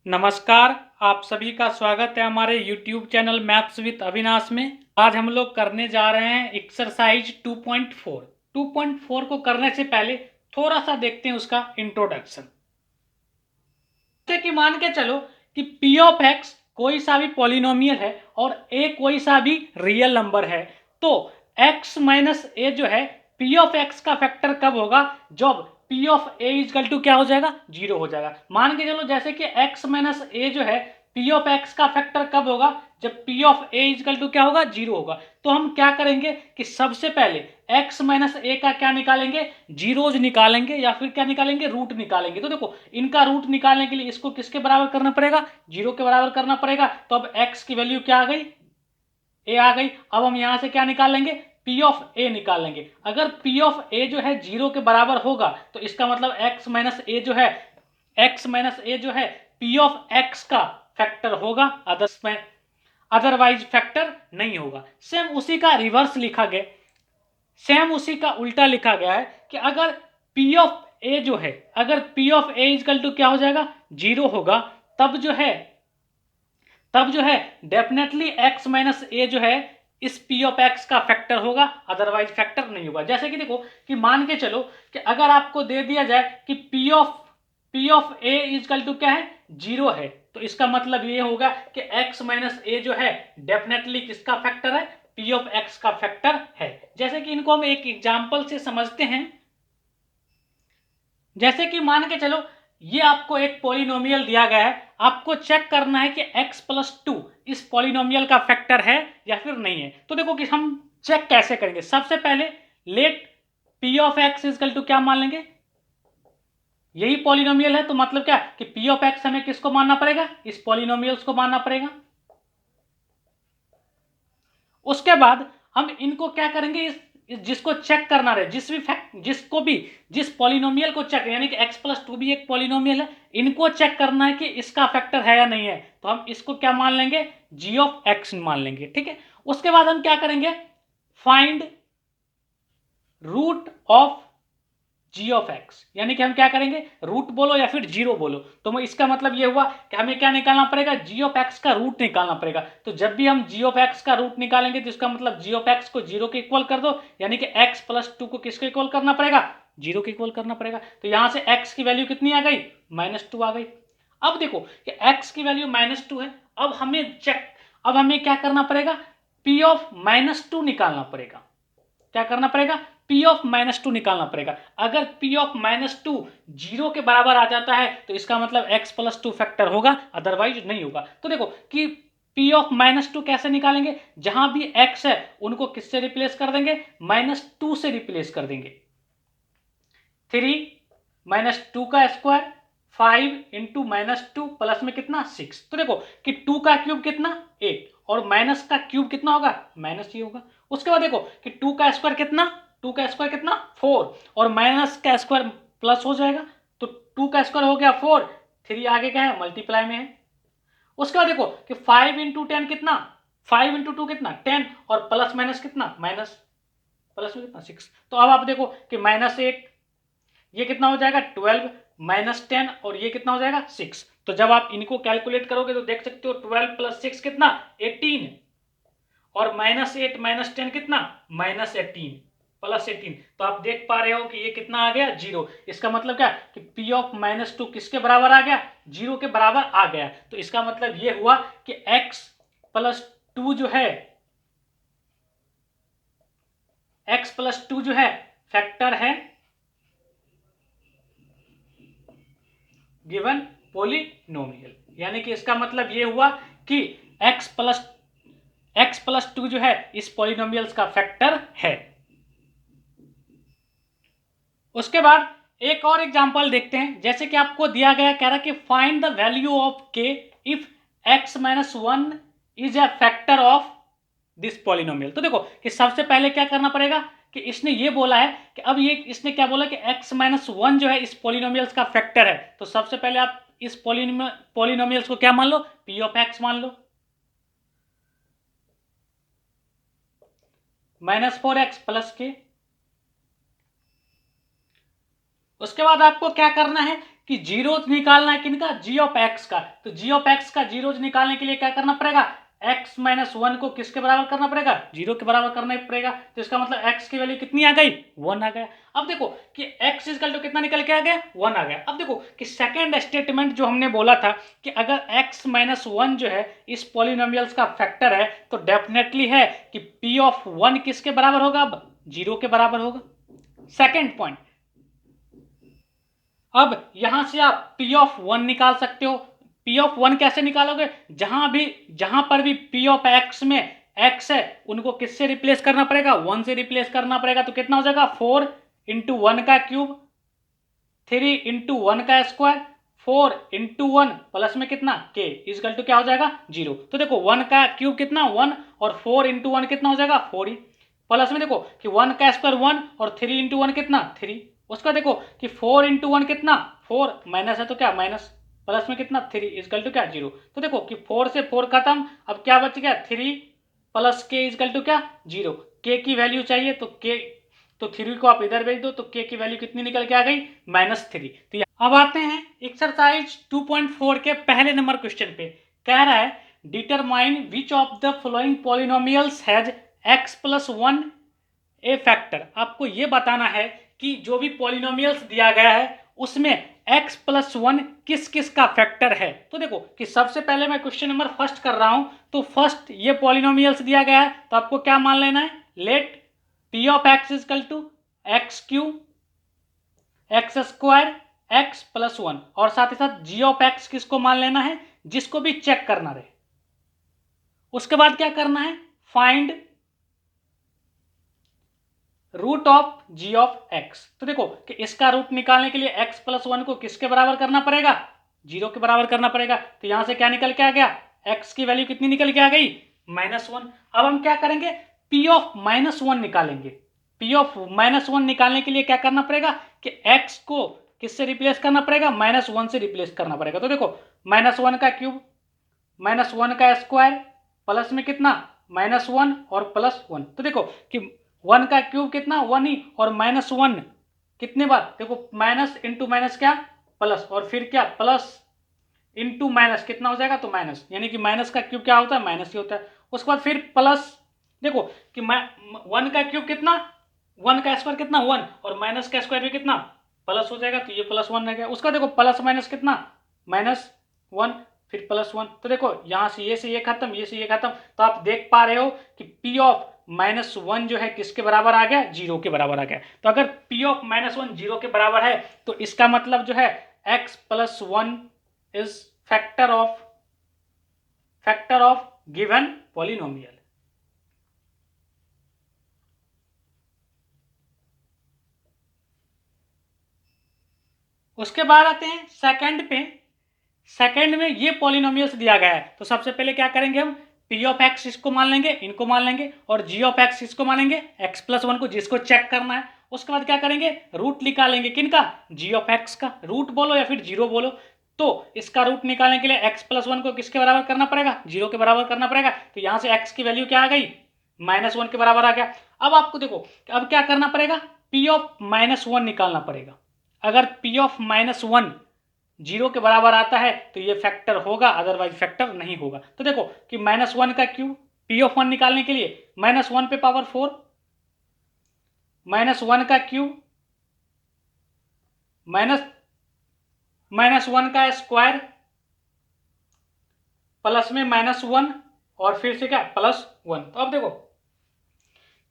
नमस्कार। आप सभी का स्वागत है हमारे YouTube channel maths with Avinash में। आज हम लोग करने जा रहे हैं एक्सरसाइज 2.4। 2.4 को करने से पहले थोड़ा सा देखते हैं उसका इंट्रोडक्शन। जैसे कि मान के चलो कि P ऑफ x कोई सा भी पॉलिनोमियल है और a कोई सा भी रियल नंबर है, तो x माइनस a जो है P ऑफ x का फैक्टर कब होगा? जब P of a equal to क्या हो जाएगा? 0 हो जाएगा। मान के चलो जैसे कि x माइनस a जो है P ऑफ x का फैक्टर कब होगा? जब P of a equal to क्या होगा? 0 होगा। तो हम क्या करेंगे कि सबसे पहले x माइनस a का क्या निकालेंगे? जीरोज निकालेंगे या फिर क्या निकालेंगे? रूट निकालेंगे। तो देखो इनका रूट निकालने के लिए इसको किसके बराबर करना पड़ेगा? 0 के बराबर करना पड़ेगा। तो अब x की वैल्यू क्या आ गई? a आ गई। अब हम यहां से क्या निकालेंगे? P ऑफ a निकालेंगे। अगर P ऑफ a जो है 0 के बराबर होगा तो इसका मतलब x माइनस a जो है P ऑफ x का फैक्टर होगा, अदरवाइज फैक्टर नहीं होगा। सेम उसी का रिवर्स लिखा गया, सेम उसी का उल्टा लिखा गया है कि अगर P ऑफ A जो है, अगर P of A equal to क्या हो जाएगा? 0 होगा, तब जो है डेफिनेटली x माइनस a जो है इस P ऑफ x का फैक्टर होगा, अदरवाइज फैक्टर नहीं होगा। जैसे कि देखो कि मान के चलो कि अगर आपको दे दिया जाए कि P of a equal to क्या है? 0 है, तो इसका मतलब ये होगा कि x माइनस a जो है डेफिनेटली किसका फैक्टर है? P ऑफ x का फैक्टर है। जैसे कि इनको हम एक एग्जांपल से समझते हैं। जैसे कि मान के चलो ये आपको एक पॉलिनोमियल दिया गया है, आपको चेक करना है कि x प्लस 2 इस पॉलिनोमियल का फैक्टर है या फिर नहीं है। तो देखो कि हम चेक कैसे करेंगे। सबसे पहले let p of x equal to क्या मान लेंगे? यही पॉलिनोमियल है, तो मतलब क्या कि p ऑफ x हमें किसको मानना पड़ेगा? इस पॉलिनोमियल्स को मानना पड़ेगा। उसके बाद हम इनको क्या करेंगे? जिसको चेक करना रहे, जिस पॉलिनोमियल को चेक, यानी कि x प्लस 2 भी एक पॉलिनोमियल है, इनको चेक करना है कि इसका फैक्टर है या नहीं है, तो हम इसको क्या मान लेंगे? g ऑफ x मान लेंगे। ठीक है। उसके बाद हम क्या करेंगे? Find root of g of x, यानी कि हम क्या करेंगे? रूट बोलो या फिर जीरो बोलो, तो इसका मतलब ये हुआ कि हमें क्या निकालना पड़ेगा? g ऑफ x का रूट निकालना पड़ेगा। तो जब भी हम g ऑफ x का रूट निकालेंगे तो इसका मतलब g ऑफ x को 0 के इक्वल कर दो, यानी कि x प्लस 2 को किसके इक्वल करना पड़ेगा? 0 के इक्वल करना पड़ेगा। तो यहां से x की वैल्यू कितनी आ गई? -2 आ गई। अब देखो कि x की वैल्यू -2 है। अब हमें क्या करना पड़ेगा? p ऑफ -2 निकालना पड़ेगा। क्या करना पड़ेगा? P ऑफ -2 निकालना पड़ेगा। अगर P ऑफ -2 0 के बराबर आ जाता है तो इसका मतलब x प्लस 2 फैक्टर होगा, अदरवाइज नहीं होगा। तो देखो कि P ऑफ -2 कैसे निकालेंगे? जहां भी x है उनको किससे रिप्लेस कर देंगे? -2 से रिप्लेस कर देंगे। 3 -2 का स्क्वायर 5 इंटू -2 प्लस में कितना? 6। तो देखो कि 2 का क्यूब कितना? 8, और माइनस का क्यूब कितना होगा? माइनस ही होगा। उसके बाद देखो कि 2 का स्क्वायर कितना? 2 का स्क्वायर कितना? 4, और माइनस का स्क्वायर प्लस हो जाएगा, तो 2 का स्क्वायर हो गया 4, 3 आगे क्या है? मल्टीप्लाई में है। उसके बाद देखो कि 5 इंटू 10 कितना? 5 इंटू 2 कितना? 10, और प्लस माइनस कितना? माइनस, प्लस में कितना? 6। तो अब आप देखो कि -8, ये कितना हो जाएगा? 12, -10, और ये कितना हो जाएगा? 6। तो जब आप इनको कैलकुलेट करोगे तो देख सकते हो 12 प्लस 6 कितना? 18, और -8 -10 कितना? -18 प्लस 18। तो आप देख पा रहे हो कि ये कितना आ गया? 0। इसका मतलब क्या कि P ऑफ -2 किसके बराबर आ गया? 0 के बराबर आ गया। तो इसका मतलब ये हुआ कि x प्लस 2 जो है, x प्लस 2 जो है फैक्टर है गिवन पोलिनोमियल। यानी कि इसका मतलब ये हुआ कि x प्लस 2 जो है इस पोलिनोमियल्स का फैक्टर है। उसके बाद एक और एग्जांपल देखते हैं। जैसे कि आपको दिया गया, कह रहा कि find the value of k if x minus 1 is a factor of this polynomial. तो देखो कि सबसे पहले क्या करना पड़ेगा कि इसने ये बोला है कि अब ये इसने क्या बोला कि x माइनस 1 जो है इस पॉलिनोमियल्स का फैक्टर है। तो सबसे पहले आप इस पॉलिनोमियल्स को क्या मान लो? p ऑफ x मान लो। -4x प्लस के। उसके बाद आपको क्या करना है कि जीरोज निकालना है किनका, जी ऑफ एक्स का। तो जी ऑफ एक्स का जीरोज निकालने के लिए क्या करना पड़ेगा, x माइनस 1 को किसके बराबर करना पड़ेगा, 0 के बराबर करना पड़ेगा। तो इसका मतलब x की वैल्यू कितनी आ गई, 1 आ गया। अब देखो कि x इक्वल टू कितना निकल के आ गया, 1 आ गया। अब देखो कि सेकंड स्टेटमेंट जो हमने बोला था कि अगर x माइनस 1 जो है इस पॉलिनोमियल्स का फैक्टर है तो डेफिनेटली है कि p ऑफ 1 किसके बराबर होगा, अब 0 के बराबर होगा। सेकंड पॉइंट, अब यहां से आप p ऑफ 1 निकाल सकते हो। p ऑफ 1 कैसे निकालोगे, जहां पर भी p ऑफ x में x है उनको किससे रिप्लेस करना पड़ेगा, 1 से रिप्लेस करना पड़ेगा। तो कितना हो जाएगा, 4 इंटू 1 का क्यूब, 3 इंटू 1 का स्क्वायर, 4 इंटू 1 प्लस में कितना k इजकल टू क्या हो जाएगा, 0। तो देखो 1 का क्यूब कितना 1 और 4 इंटू 1 कितना हो जाएगा 4 ही, प्लस में देखो कि 1 का स्क्वायर 1 और 3 इंटू 1 कितना 3, उसका देखो कि 4 इंटू 1 कितना 4, माइनस है तो क्या माइनस, प्लस में कितना 3 इजकल टू क्या 0। तो देखो कि 4 से 4 खत्म, अब क्या बच गया 3 प्लस k इजकल टू क्या 0। k की वैल्यू चाहिए तो k, तो 3 को आप इधर भेज दो तो k की वैल्यू कितनी निकल के आ गई, -3। तो अब आते हैं एक्सरसाइज 2.4 के पहले नंबर क्वेश्चन पे। कह रहा है determine which of the following polynomials has x plus 1 A factor. आपको ये बताना है कि जो भी पॉलिनोमियल्स दिया गया है उसमें x प्लस 1 किस किस का फैक्टर है। तो देखो कि सबसे पहले मैं क्वेश्चन नंबर फर्स्ट कर रहा हूं, तो फर्स्ट ये पॉलिनोमियल्स दिया गया है तो आपको क्या मान लेना है, let p of x equal to x cube x square x plus 1, और साथ ही साथ g ऑफ x किसको मान लेना है, जिसको भी चेक करना रहे। उसके बाद क्या करना है, find root of g of x। तो देखो कि इसका रूट निकालने के लिए x प्लस 1 को किसके बराबर करना पड़ेगा, 0 के बराबर करना पड़ेगा। तो यहां से क्या निकल के आ गया, x की वैल्यू कितनी निकल के आ गई, -1। अब हम क्या करेंगे, p ऑफ -1 निकालेंगे। p ऑफ -1 निकालने के लिए क्या करना पड़ेगा कि x को किससे रिप्लेस करना पड़ेगा, -1 से रिप्लेस करना पड़ेगा। तो देखो -1 का क्यूब -1 का स्क्वायर प्लस में कितना -1 और प्लस 1। तो देखो कि 1 का क्यूब कितना 1 ही, और -1 कितने बार, देखो माइनस इंटू माइनस क्या प्लस, और फिर क्या प्लस इंटू माइनस कितना हो जाएगा, तो माइनस, यानी कि माइनस का क्यूब क्या होता है, माइनस ही होता है। उसके बाद फिर प्लस, देखो कि 1 का क्यूब कितना 1 का स्क्वायर कितना 1, और माइनस का स्क्वायर भी कितना प्लस हो जाएगा, तो ये +1 रह गया। उसका देखो प्लस माइनस कितना -1, फिर +1। तो देखो यहां से ये खत्म, ये से ये खत्म। तो आप देख पा रहे हो कि p ऑफ -1 जो है किसके बराबर आ गया, 0 के बराबर आ गया। तो अगर p ऑफ -1 0 के बराबर है तो इसका मतलब जो है x plus 1 is factor of given polynomial. उसके बाद आते हैं सेकंड पे। सेकंड में ये पॉलिनोमियल्स दिया गया है तो सबसे पहले क्या करेंगे हम, p ऑफ x इसको मान लेंगे, इनको मान लेंगे, और g ऑफ x इसको मानेंगे, x प्लस 1 को जिसको चेक करना है। उसके बाद क्या करेंगे, रूट निकालेंगे किनका, g ऑफ x का, रूट बोलो या फिर 0 बोलो। तो इसका रूट निकालने के लिए x प्लस 1 को किसके बराबर करना पड़ेगा, 0 के बराबर करना पड़ेगा। तो यहां से x की वैल्यू क्या आ गई, -1 के बराबर आ गया। अब आपको देखो अब क्या करना पड़ेगा, p ऑफ -1 निकालना पड़ेगा। अगर p ऑफ -1 0 के बराबर आता है तो ये फैक्टर होगा, अदरवाइज फैक्टर नहीं होगा। तो देखो कि -1 का क्यूब, p ऑफ 1 निकालने के लिए -1 पे पावर 4, -1 का क्यूब -1 का स्क्वायर प्लस में -1 और फिर से क्या +1। तो अब देखो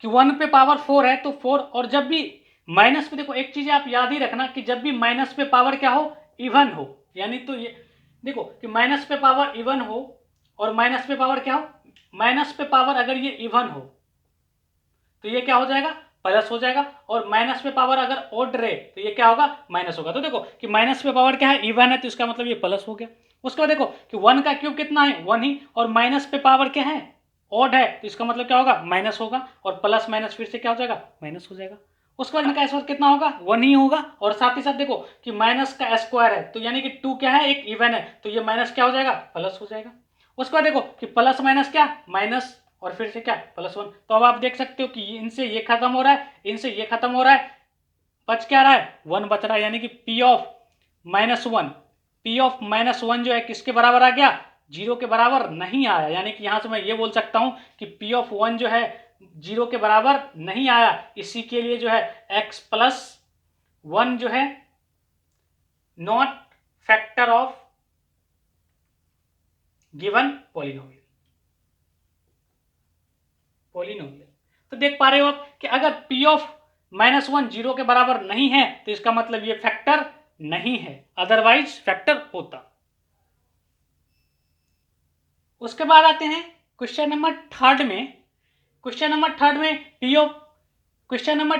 कि 1 पे पावर 4 है तो 4, और जब भी माइनस पे, देखो एक चीज आप याद ही रखना कि जब भी माइनस पे पावर क्या हो, इवन हो, यानी तो ये देखो कि माइनस पे पावर इवन हो और माइनस पे पावर क्या हो, माइनस पे पावर अगर ये इवन हो तो ये क्या हो जाएगा, प्लस हो जाएगा, और माइनस पे पावर अगर ऑड रहे तो ये क्या होगा, माइनस होगा। तो देखो कि माइनस पे पावर क्या है, इवन है, तो इसका मतलब ये प्लस हो गया। उसके बाद देखो कि 1 का क्यूब कितना है 1 ही, और माइनस पे पावर क्या है, ऑड है, तो इसका मतलब क्या होगा, माइनस होगा, और प्लस माइनस फिर से क्या हो जाएगा, माइनस हो जाएगा। उसके बाद इनका स्क्वायर कितना होगा, 1 ही होगा, और साथ ही साथ देखो कि माइनस का स्क्वायर है तो यानी कि 2 क्या है, एक इवन है, तो ये माइनस क्या हो जाएगा, प्लस हो जाएगा। उसके बाद देखो कि प्लस माइनस क्या माइनस, और फिर से क्या +1। तो अब आप देख सकते हो कि इनसे ये खत्म हो रहा है, इनसे ये खत्म हो रहा है, बच क्या रहा है 1 बच रहा है, यानी कि p ऑफ -1, P(-1) जो है किसके बराबर आ गया, 0 के बराबर नहीं आया। यानी कि यहां से मैं ये बोल सकता हूं कि P(1) जो है 0 के बराबर नहीं आया। इसी के लिए जो है x+1 जो है not factor of given polynomial. तो देख पा रहे हो आप कि अगर P(-1) 0 के बराबर नहीं है तो इसका मतलब ये फैक्टर नहीं है, अदरवाइज फैक्टर होता। उसके बाद आते हैं क्वेश्चन नंबर थर्ड में। क्वेश्चन नंबर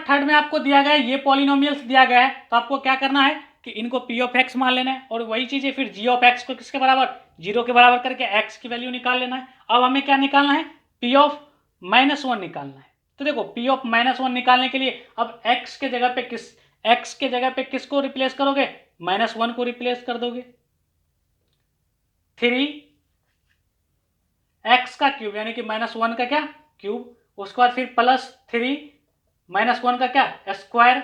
थर्ड में आपको दिया गया है, ये पॉलिनोमियल्स दिया गया है, तो आपको क्या करना है कि इनको P(x) मान लेना है और वही चीजें फिर g(x) को किसके बराबर, 0 के बराबर करके x की वैल्यू निकाल लेना है। अब हमें क्या निकालना है, P(-1) निकालना है। तो देखो P(-1) निकालने के लिए अब x के जगह पे किसको रिप्लेस करोगे, -1 को रिप्लेस कर दोगे। 3x का क्यूब यानी कि -1 का क्या क्यूब, उसके बाद फिर +3 -1 का क्या स्क्वायर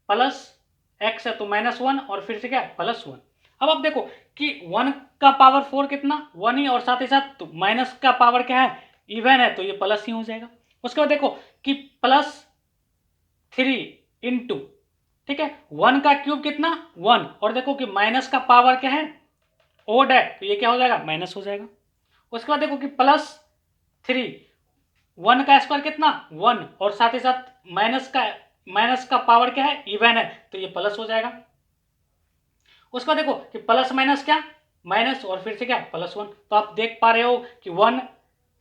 प्लस x है तो -1 और फिर से क्या +1। अब आप देखो कि 1 का पावर 4 कितना 1 ही, और साथ ही साथ तो माइनस का पावर क्या है इवन है तो ये प्लस ही हो जाएगा। उसके बाद देखो कि +3 इंटू, ठीक है, 1 का क्यूब कितना 1, और देखो कि माइनस का पावर क्या है ओड है तो ये क्या हो जाएगा माइनस हो जाएगा। उसके बाद देखो कि +3 1 का स्क्वायर कितना 1, और साथ ही साथ माइनस का पावर क्या है इवन है तो ये प्लस हो जाएगा। उसके बाद देखो कि प्लस माइनस क्या माइनस और फिर से क्या +1, तो आप देख पा रहे हो कि 1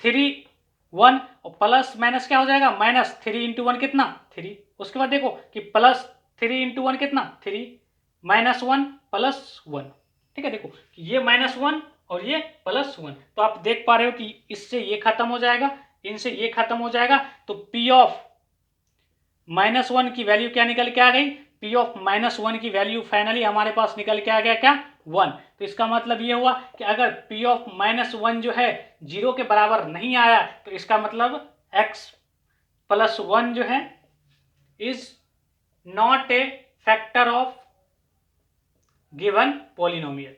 3 1 और प्लस माइनस क्या हो जाएगा -3 इंटू 1 कितना 3। उसके बाद देखो कि +3 इंटू 1 कितना 3 -1 +1, ठीक है। देखो ये -1 और ये +1, तो आप देख पा रहे हो कि इससे ये खत्म हो जाएगा, इनसे ये खत्म हो जाएगा, तो P(-1) की वैल्यू क्या निकल के आ गई, P(-1) की वैल्यू फाइनली हमारे पास निकल के आ गया क्या 1। तो इसका मतलब ये हुआ कि अगर P(-1) जो है 0 के बराबर नहीं आया तो इसका मतलब x+1 जो है is not a factor of given polynomial.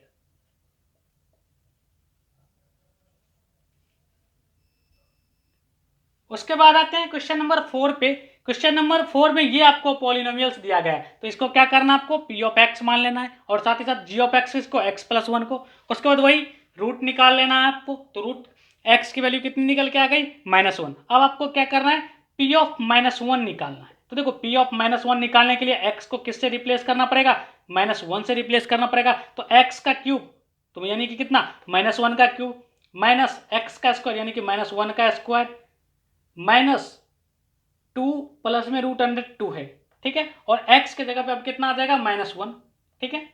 उसके बाद आते हैं क्वेश्चन नंबर 4 पे। क्वेश्चन नंबर 4 में ये आपको पॉलिनोमियल्स दिया गया है, तो इसको क्या करना है आपको P(x) मान लेना है और साथ ही साथ g(x) इसको x+1 को। उसके बाद वही रूट निकाल लेना है आपको, तो रूट x की वैल्यू कितनी निकल के आ गई -1। अब आपको क्या करना है P(-1) निकालना है। तो देखो P(-1) निकालने के लिए x को किससे रिप्लेस करना पड़ेगा -1 से रिप्लेस करना पड़ेगा, तो x का क्यूब तो यानी कि कितना -1 का क्यूब माइनस x का स्क्वायर यानी कि -1 का स्क्वायर -2 प्लस में √2 है, ठीक है, और x के जगह पे अब कितना आ जाएगा -1, ठीक है।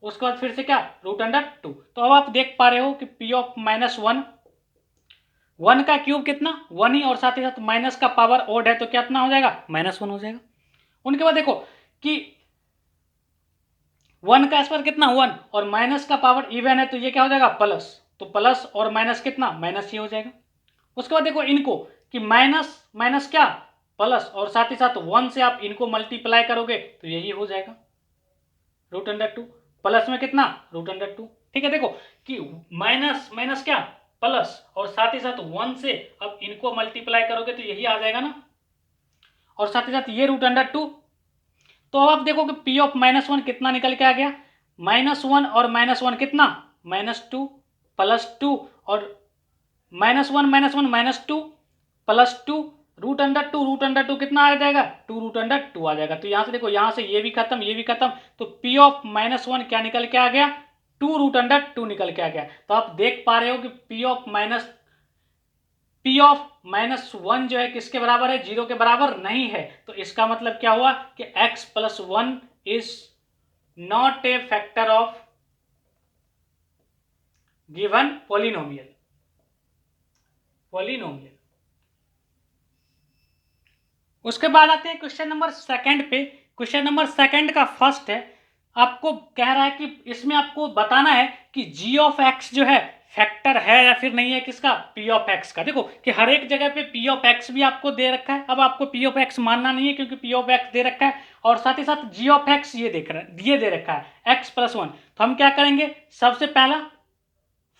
उसके बाद फिर से क्या √2। तो अब आप देख पा रहे हो कि P(-1) 1 का क्यूब कितना 1 ही, और साथ ही साथ माइनस का पावर ओड है तो कितना हो जाएगा -1 हो जाएगा। उनके बाद देखो कि 1 का स्क्वायर कितना 1 और माइनस का पावर इवन है तो ये क्या हो जाएगा प्लस, तो प्लस और माइनस कितना माइनस ही हो जाएगा। उसके बाद देखो इनको कि माइनस माइनस क्या प्लस, और साथ ही साथ 1 से आप इनको मल्टीप्लाई करोगे तो यही हो जाएगा √2 प्लस में कितना √2, ठीक है। देखो कि माइनस माइनस क्या प्लस, और साथ ही साथ 1 से अब इनको मल्टीप्लाई करोगे तो यही आ जाएगा ना, और साथ ही साथ ये √2। तो अब आप देखो कि P(-1) कितना निकल के आ गया -1 और -1 कितना -2 +2 और -1 -2 +2 √2 कितना आ जाएगा 2√2 आ जाएगा। तो यहां से देखो यहां से ये भी खत्म, तो P(-1) क्या निकल के आ गया 2√2 निकल के आ गया। तो आप देख पा रहे हो कि P(-1) जो है किसके बराबर है 0 के बराबर नहीं है, तो इसका मतलब क्या हुआ कि x+1 is not a factor of given polynomial. उसके बाद आते हैं क्वेश्चन नंबर सेकंड पे। क्वेश्चन नंबर सेकंड का फर्स्ट है, आपको कह रहा है कि इसमें आपको बताना है कि g(x) जो है फैक्टर है या फिर नहीं है किसका, पी ऑफ एक्स का। देखो कि हर एक जगह पे पी ऑफ एक्स भी आपको दे रखा है, अब आपको पी ऑफ एक्स मानना नहीं है क्योंकि पी ऑफ एक्स दे रखा है, और साथ ही साथ जी ऑफ एक्स ये दे रखा है एक्स प्लस 1। तो हम क्या करेंगे, सबसे पहला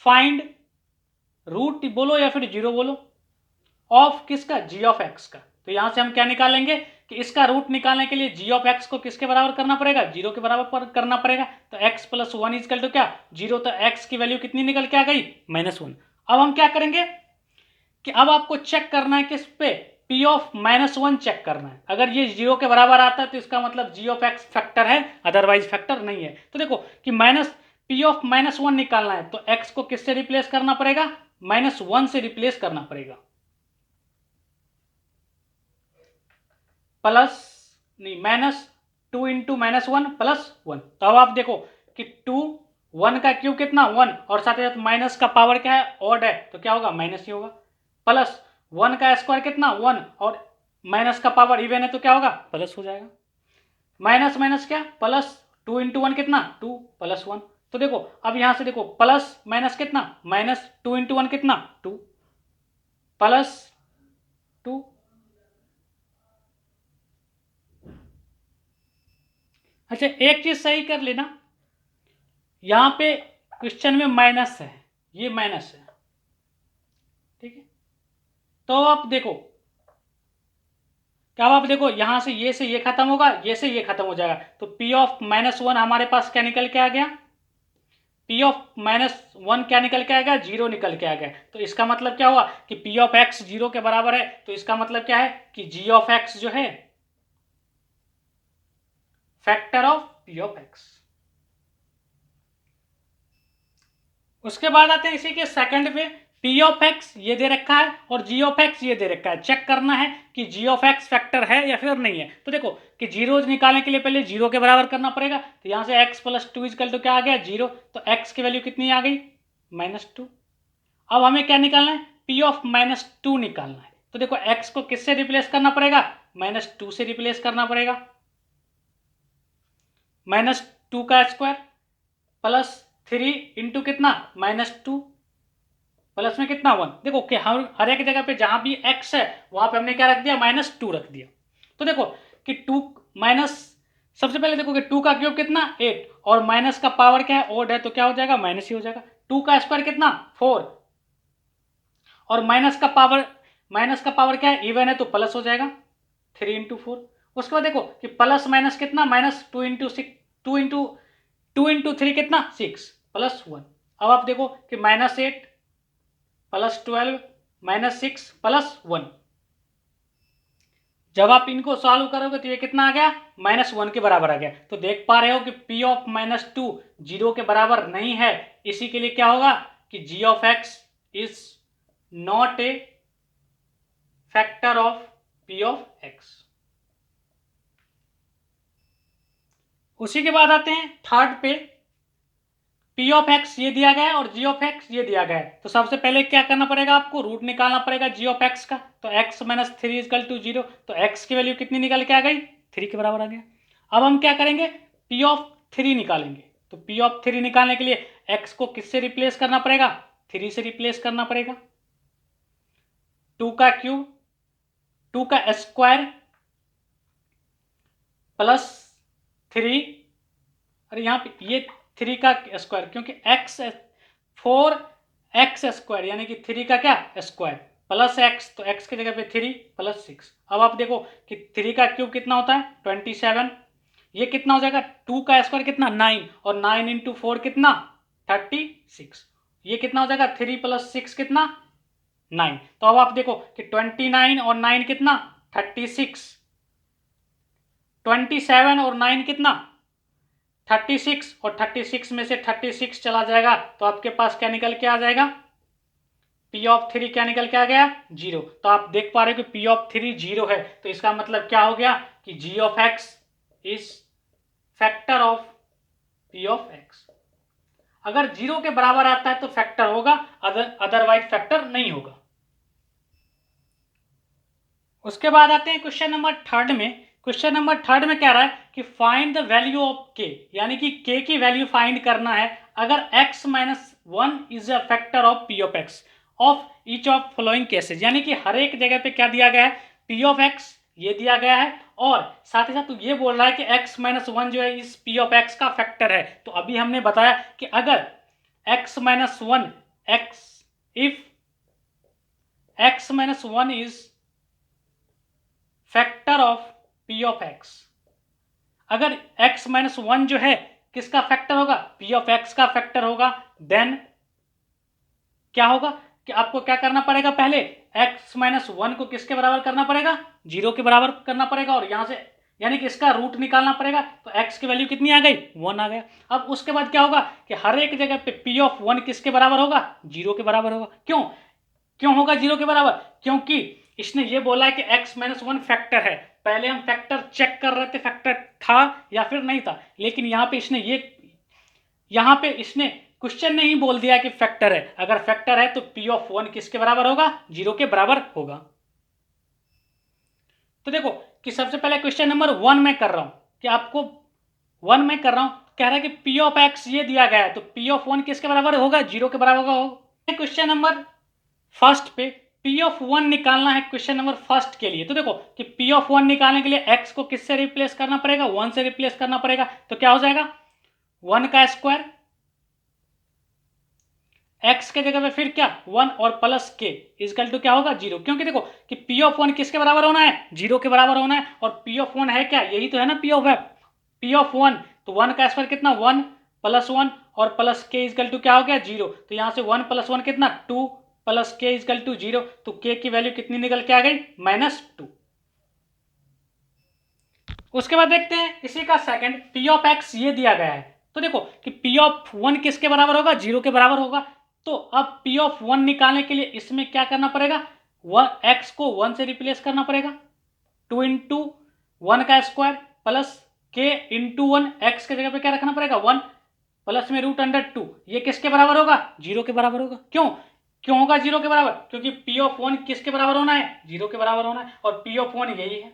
फाइंड रूट बोलो या फिर जीरो बोलो ऑफ किसका, जी ऑफ एक्स का। तो यहां से हम क्या निकालेंगे कि इसका रूट निकालने के लिए जी ऑफ एक्स को किसके बराबर करना पड़ेगा, जीरो के बराबर करना पड़ेगा। तो एक्स प्लस 1 इजकल टू क्या, जीरो। तो एक्स की वैल्यू कितनी निकल के आ गई, -1। अब हम क्या करेंगे कि अब आपको चेक करना है किस पे, पी ऑफ -1 चेक करना है। अगर ये जीरो के बराबर आता है तो इसका मतलब जी ऑफ एक्स फैक्टर है, अदरवाइज फैक्टर नहीं है। तो देखो कि पी ऑफ -1 निकालना है तो एक्स को किससे रिप्लेस करना पड़ेगा, -1 से रिप्लेस करना पड़ेगा, प्लस नहीं -2 इंटू -1 प्लस 1। तो अब आप देखो कि 2 1 का क्यूब कितना 1, और साथ ही साथ माइनस का पावर क्या है, ऑड है, तो क्या होगा माइनस ही होगा, प्लस 1 का स्क्वायर कितना 1, और माइनस का पावर इवन है तो क्या होगा प्लस हो जाएगा, माइनस माइनस क्या प्लस, 2 इंटू 1 कितना 2 प्लस 1। तो देखो अब यहां से देखो प्लस माइनस कितना, -2 इंटू 1 कितना 2 प्लस 2। अच्छा एक चीज सही कर लेना, यहां पे क्वेश्चन में माइनस है, ये माइनस है, ठीक है। तो आप देखो क्या, आप देखो यहां से ये खत्म होगा, ये से ये खत्म हो जाएगा, तो P ऑफ -1 हमारे पास क्या निकल के आ गया, P ऑफ -1 क्या निकल के आएगा, जीरो निकल के आ गया। तो इसका मतलब क्या हुआ कि P ऑफ x जीरो के बराबर है, तो इसका मतलब क्या है कि G ऑफ x जो है factor of P of x। उसके बाद आते हैं इसी के सेकंड पे, P ऑफ x ये दे रखा है और G ऑफ x ये दे रखा है, चेक करना है कि G ऑफ x फैक्टर है या फिर नहीं है। तो देखो कि जीरोज निकालने के लिए पहले जीरो के बराबर करना पड़ेगा, तो यहां से x प्लस 2 इजकल तो क्या आ गया जीरो, तो x की वैल्यू कितनी आ गई -2। अब हमें क्या निकालना है, P ऑफ -2 निकालना है। तो देखो x को किससे रिप्लेस करना पड़ेगा, -2 से रिप्लेस करना पड़ेगा, -2 का स्क्वायर प्लस 3 इंटू कितना -2 प्लस में कितना 1। देखो कि हर एक जगह पे जहां भी x है वहां पे हमने क्या रख दिया -2 रख दिया। तो देखो कि 2 माइनस, सबसे पहले देखो कि 2 का क्यूब कितना 8, और माइनस का पावर क्या है ऑड है, तो क्या हो जाएगा माइनस ही हो जाएगा। 2 का स्क्वायर कितना 4, और माइनस का पावर क्या है इवन है, तो प्लस हो जाएगा 3 इंटू 4। उसके बाद देखो कि प्लस माइनस कितना -2 इंटू 6, 2 इंटू 3 कितना 6 प्लस 1। अब आप देखो कि -8 प्लस 12 -6 प्लस 1। जब आप इनको सॉल्व करोगे तो ये कितना आ गया -1 के बराबर आ गया। तो देख पा रहे हो कि P ऑफ -2 जीरो के बराबर नहीं है, इसी के लिए क्या होगा कि G of x is not a factor of P of x। उसी के बाद आते हैं थर्ड पे, P ऑफ x ये दिया गया है और G ऑफ x ये दिया गया है। तो सबसे पहले क्या करना पड़ेगा, आपको रूट निकालना पड़ेगा G ऑफ x का। तो x माइनस 3 इजकल टू 0, तो x की वैल्यू कितनी निकल के आ गई 3 के बराबर आ गया। अब हम क्या करेंगे, P ऑफ 3 निकालेंगे। तो P ऑफ 3 निकालने के लिए x को किससे रिप्लेस करना पड़ेगा, 3 से रिप्लेस करना पड़ेगा। 2 का क्यूब, 2 का स्क्वायर प्लस 3, और यहाँ पे ये 3 का स्क्वायर, क्योंकि4x स्क्वायर यानी कि 3 का क्या स्क्वायर प्लस x, तो x की जगह पे 3 प्लस 6। अब आप देखो कि 3 का क्यूब कितना होता है 27, ये कितना हो जाएगा 2 का स्क्वायर कितना 9, और 9 इंटू 4 कितना 36, ये कितना हो जाएगा 3 प्लस 6 कितना 9। तो अब आप देखो कि 29 और 9 कितना 36, 27 और 9 कितना 36, और 36 में से 36 चला जाएगा तो आपके पास क्या निकल के आ जाएगा, P ऑफ 3 क्या निकल के आ गया 0। तो आप देख पा रहे हो कि P ऑफ 3 0 है, तो इसका मतलब क्या हो गया कि G of x is factor of P of x। अगर 0 के बराबर आता है तो फैक्टर होगा, अदरवाइज फैक्टर नहीं होगा। उसके बाद आते हैं क्वेश्चन नंबर थर्ड में। क्वेश्चन नंबर थर्ड में क्या रहा है कि find the value of k, यानी कि k की वैल्यू फाइंड करना है अगर x minus 1 is a factor of P of x of each of following cases, यानी कि हर एक जगह पे क्या दिया गया है, पी ऑफ एक्स ये दिया गया है और साथ ही साथ ये बोल रहा है कि x माइनस 1 जो है इस पी ऑफ एक्स का फैक्टर है। तो अभी हमने बताया कि अगर x minus 1 x if x minus 1 is factor of P of x, अगर x माइनस 1 जो है किसका फैक्टर होगा, पी ऑफ एक्स का फैक्टर होगा, देन क्या होगा कि आपको क्या करना पड़ेगा, पहले x माइनस 1 को किसके बराबर करना पड़ेगा, 0 के बराबर करना पड़ेगा और यहां से यानी कि इसका रूट निकालना पड़ेगा। तो x की वैल्यू कितनी आ गई, 1 आ गया। अब उसके बाद क्या होगा कि हर एक जगह पे p ऑफ 1 किसके बराबर होगा, 0 के बराबर होगा। क्यों क्यों होगा 0 के बराबर, क्योंकि इसने ये बोला है कि x माइनस 1 फैक्टर है। पहले हम फैक्टर चेक कर रहे थे फैक्टर था या फिर नहीं था, लेकिन यहां पे इसने क्वेश्चन ने ही बोल दिया कि फैक्टर है। अगर फैक्टर है तो p ऑफ 1 किसके बराबर होगा, 0 के बराबर होगा। तो देखो कि सबसे पहले क्वेश्चन नंबर 1 में कर रहा हूं कि आपको 1 में कर रहा हूं, कह रहा है कि p ऑफ x ये दिया गया है तो p ऑफ 1 किसके बराबर होगा, 0 के बराबर होगा। क्वेश्चन नंबर फर्स्ट पे p ऑफ 1 निकालना है क्वेश्चन नंबर फर्स्ट के लिए। तो देखो कि p ऑफ 1 निकालने के लिए x को किससे रिप्लेस करना पड़ेगा, 1 से रिप्लेस करना पड़ेगा। तो क्या हो जाएगा 1 का स्क्वायर, x के जगह पे फिर क्या 1 और प्लस k इजकल टू क्या होगा 0, क्योंकि देखो कि p ऑफ 1 किसके बराबर होना है, 0 के बराबर होना है। और p ऑफ 1 है क्या, यही तो है ना p ऑफ 1। तो 1 का स्क्वायर कितना 1 प्लस 1 और प्लस k इजकल टू क्या हो गया 0। तो यहां से 1 प्लस 1 कितना 2 प्लस k इजकल टू 0। तो k की वैल्यू कितनी निकल के आ गई -2। उसके बाद देखते हैं इसी का सेकंड p ऑफ x ये दिया गया है। तो देखो कि p ऑफ 1 किसके बराबर होगा, 0 के बराबर होगा। तो अब p ऑफ 1 निकालने के लिए इसमें क्या करना पड़ेगा, x को 1 से रिप्लेस करना पड़ेगा। 2 इंटू 1 का square plus k into 1, x के जगह पे क्या रखना पड़ेगा 1 प्लस में √2। ये किसके बराबर होगा, 0 के बराबर होगा। क्यों होगा 0 के बराबर, क्योंकि p ऑफ 1 किसके बराबर होना है, 0 के बराबर होना है और p ऑफ 1 यही है।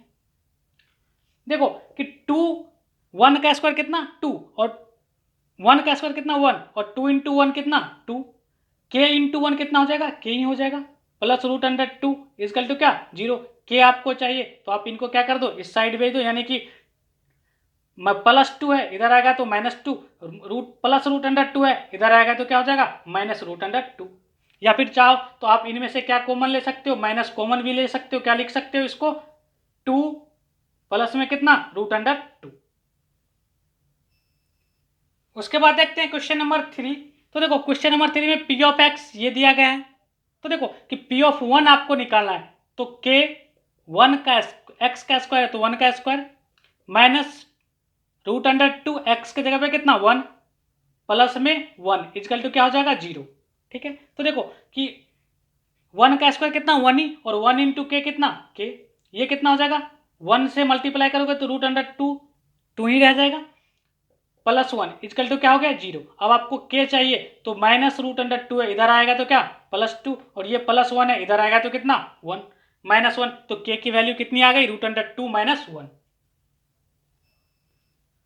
देखो कि 2 1 का स्क्वायर कितना 2 और 1 का स्क्वायर कितना 1 और 2 इंटू 1 कितना 2, k इंटू 1 कितना हो जाएगा k ही हो जाएगा प्लस √2 इजकल टू क्या 0। k आपको चाहिए तो आप इनको क्या कर दो, इस साइड भेज दो, यानी कि +2 है इधर आएगा तो -2, प्लस √2 है इधर आएगा तो क्या हो जाएगा -√2। या फिर चाहो तो आप इनमें से क्या कॉमन ले सकते हो, माइनस कॉमन भी ले सकते हो। क्या लिख सकते हो इसको 2 प्लस में कितना √2। उसके बाद देखते हैं क्वेश्चन नंबर 3। तो देखो क्वेश्चन नंबर 3 में p ऑफ x ये दिया गया है। तो देखो कि p ऑफ 1 आपको निकालना है। तो k 1 का x का स्क्वायर है तो 1 का स्क्वायर माइनस √2, x के जगह पे कितना 1 प्लस में 1 इजकल टू क्या हो जाएगा 0। ठीक है, तो देखो कि 1 का स्क्वायर कितना 1 ही और 1 इंटू k कितना k, ये कितना हो जाएगा 1 से मल्टीप्लाई करोगे तो √2 2 ही रह जाएगा प्लस 1 इजकल टू क्या हो गया 0। अब आपको k चाहिए तो -√2 है इधर आएगा तो क्या +2 और ये +1 है इधर आएगा तो कितना 1 -1। तो k की वैल्यू कितनी आ गई √2 -1।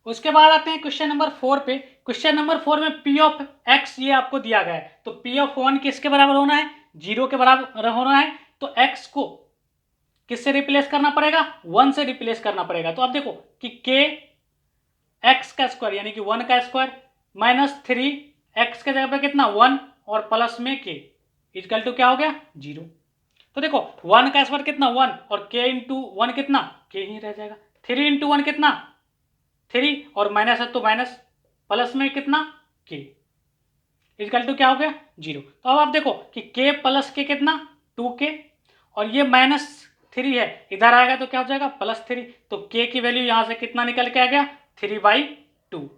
उसके बाद आते हैं क्वेश्चन नंबर 4 पे। क्वेश्चन नंबर 4 में p ऑफ x ये आपको दिया गया है। तो p ऑफ 1 किसके बराबर होना है, 0 के बराबर होना है। तो x को किससे रिप्लेस करना पड़ेगा, 1 से रिप्लेस करना पड़ेगा। तो अब देखो कि k x का स्क्वायर यानी कि 1 का स्क्वायर -3 x के जगह पे कितना 1 और प्लस में k इजकल टू क्या हो गया 0। तो देखो 1 का स्क्वायर कितना 1 और k इंटू 1 कितना k ही रह जाएगा। 3 इंटू 1 कितना 3 और माइनस है तो माइनस प्लस में कितना k इजकल टू क्या हो गया 0। तो अब आप देखो कि k प्लस k कितना 2k और ये -3 है इधर आएगा तो क्या हो जाएगा +3। तो k की वैल्यू यहां से कितना निकल के आ गया 3/2।